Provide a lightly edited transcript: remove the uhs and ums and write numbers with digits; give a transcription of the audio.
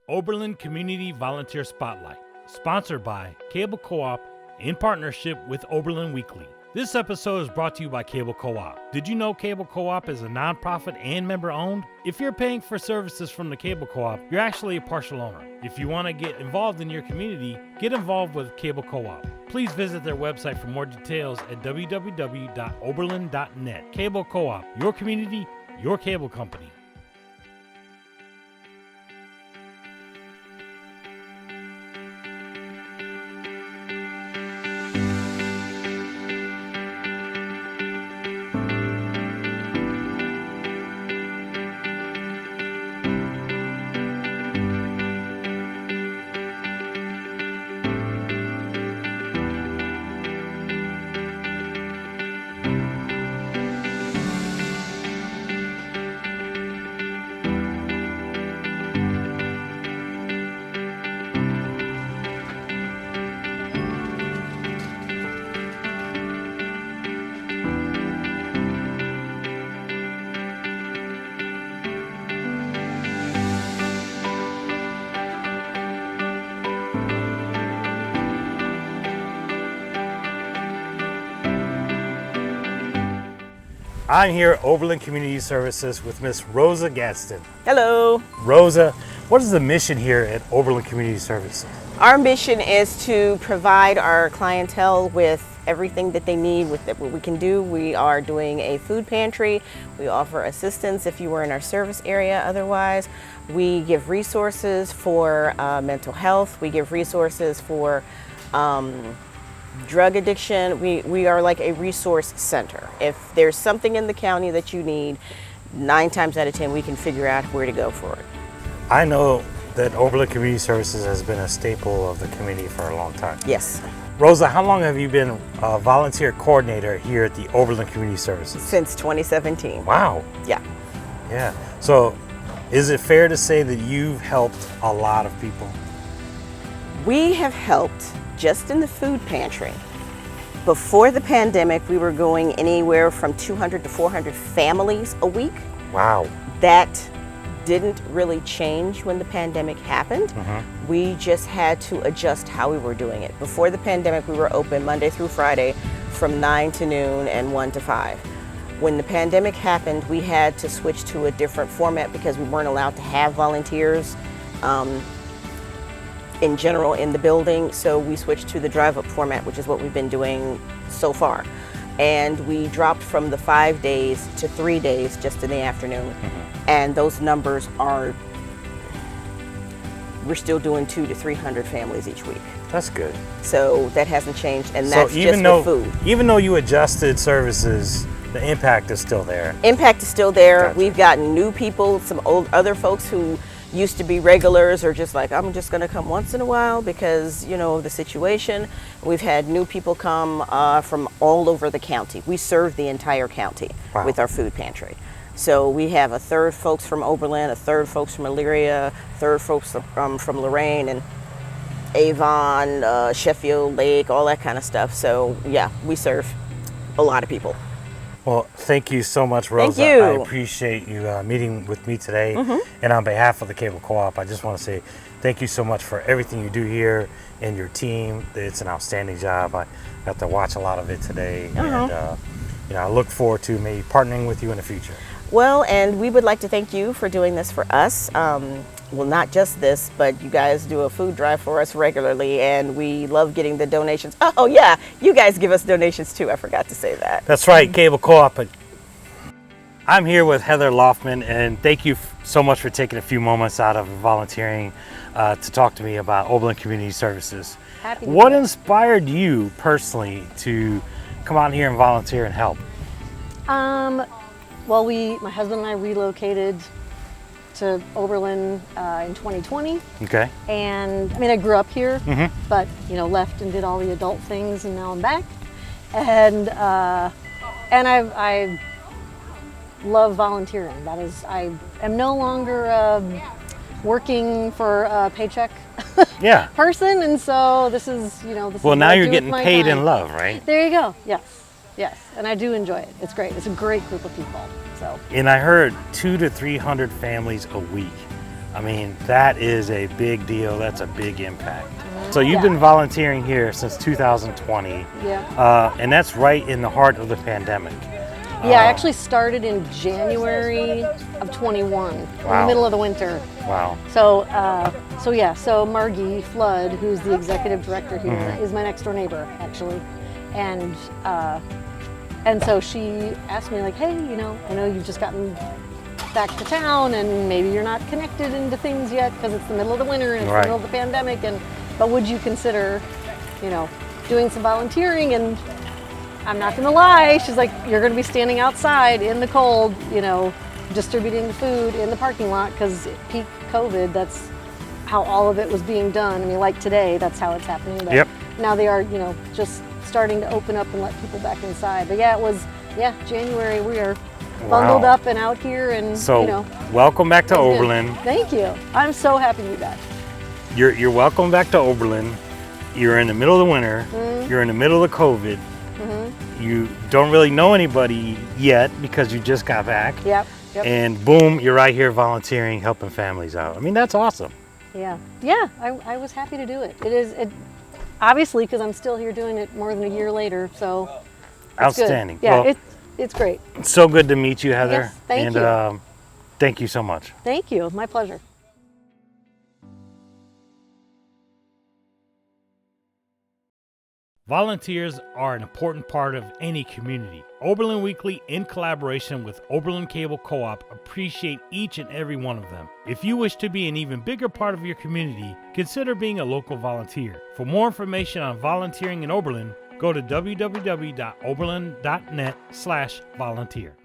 Oberlin Community Volunteer Spotlight, sponsored by Cable Co-op in partnership with Oberlin Weekly. This episode is brought to you by Cable Co-op. Did you know Cable Co-op is a nonprofit and member-owned? If you're paying for services from the Cable Co-op, you're actually a partial owner. If you want to get involved in your community, get involved with Cable Co-op. Please visit their website for more details at www.oberlin.net. Cable Co-op, your community, your cable company. I'm here at Oberlin Community Services with Miss Rosa Gadsden. Hello. Rosa, what is the mission here at Oberlin Community Services? Our mission is to provide our clientele with everything that they need with what we can do. We are doing a food pantry. We offer assistance if you were in our service area otherwise. We give resources for mental health. We give resources for drug addiction. We are like a resource center. If there's something in the county that you need, 9 times out of 10 we can figure out where to go for it. I know that Oberlin Community Services has been a staple of the community for a long time. Yes. Rosa, how long have you been a volunteer coordinator here at the Oberlin Community Services? Since 2017. Wow. Yeah. Yeah. So is it fair to say that you've helped a lot of people? We have helped just in the food pantry. Before the pandemic, we were going anywhere from 200 to 400 families a week. Wow. That didn't really change when the pandemic happened. Mm-hmm. We just had to adjust how we were doing it. Before the pandemic, we were open Monday through Friday from 9 to noon and 1 to 5. When the pandemic happened, we had to switch to a different format because we weren't allowed to have volunteers in general in the building, so we switched to the drive-up format, which is what we've been doing so far. And we dropped from the 5 days to 3 days just in the afternoon. Mm-hmm. And those numbers are, we're still doing 200 to 300 families each week. That's good. So that hasn't changed, and that's so even just though, with food. Even though you adjusted services, the impact is still there. Impact is still there. Gotcha. We've gotten new people, some other folks who used to be regulars or just like, I'm just gonna come once in a while because, you know, the situation. We've had new people come from all over the county. We serve the entire county. Wow. With our food pantry. So we have a third folks from Oberlin, a third folks from Elyria, a third folks from Lorain and Avon, Sheffield Lake, all that kind of stuff. So yeah, we serve a lot of people. Well, thank you so much, Rosa. Thank you. I appreciate you meeting with me today. Mm-hmm. And on behalf of the Cable Co-op, I just want to say thank you so much for everything you do here and your team. It's an outstanding job. I got to watch a lot of it today. Uh-huh. And I look forward to maybe partnering with you in the future. Well, and we would like to thank you for doing this for us. Well, not just this, but you guys do a food drive for us regularly, and we love getting the donations. Oh yeah, you guys give us donations too. I forgot to say that. That's right, Cable Co-op. I'm here with Heather Loftman, and thank you so much for taking a few moments out of volunteering to talk to me about Oberlin Community Services. Happy to What do it. inspired you personally to come out here and volunteer and help? Well, my husband and I relocated to Oberlin in 2020. Okay. And I mean, I grew up here, Mm-hmm. but left and did all the adult things, and now I'm back. And I love volunteering. That is, I am no longer working for a paycheck Yeah. person, and so this is, this is Well, what now I you're do with getting my paid time. in love, right? There you go. Yes, and I do enjoy it. It's great. It's a great group of people. So. And I heard 200 to 300 families a week I mean, that is a big deal. That's a big impact. So you've been volunteering here since 2020. Yeah. And that's right in the heart of the pandemic. Yeah, I actually started in January of 21, in the middle of the winter. Wow. So Margie Flood, who's the executive director here, is my next door neighbor, actually. And so she asked me, like, hey, I know you've just gotten back to town and maybe you're not connected into things yet because it's the middle of the winter and it's the middle of the pandemic, but would you consider, doing some volunteering? And I'm not gonna lie, she's like, you're gonna be standing outside in the cold, distributing the food in the parking lot, because peak COVID, that's how all of it was being done. I mean, like today, that's how it's happening. But now they are, just starting to open up and let people back inside. But yeah, it was, January, we are bundled up and out here, and welcome back to Oberlin. Good. Thank you. I'm so happy to be back. You're welcome back to Oberlin. You're in the middle of the winter. You're in the middle of COVID. You don't really know anybody yet because you just got back. Yep. And boom, you're right here volunteering, helping families out. I mean, that's awesome. Yeah. I was happy to do it. It obviously, because I'm still here doing it more than a year later. So outstanding. Good. Yeah, well, it's great. It's so good to meet you, Heather. Yes, thank you. Thank you so much. Thank you. My pleasure. Volunteers are an important part of any community. Oberlin Weekly, in collaboration with Oberlin Cable Co-op, appreciate each and every one of them. If you wish to be an even bigger part of your community, consider being a local volunteer. For more information on volunteering in Oberlin, go to www.oberlin.net/volunteer.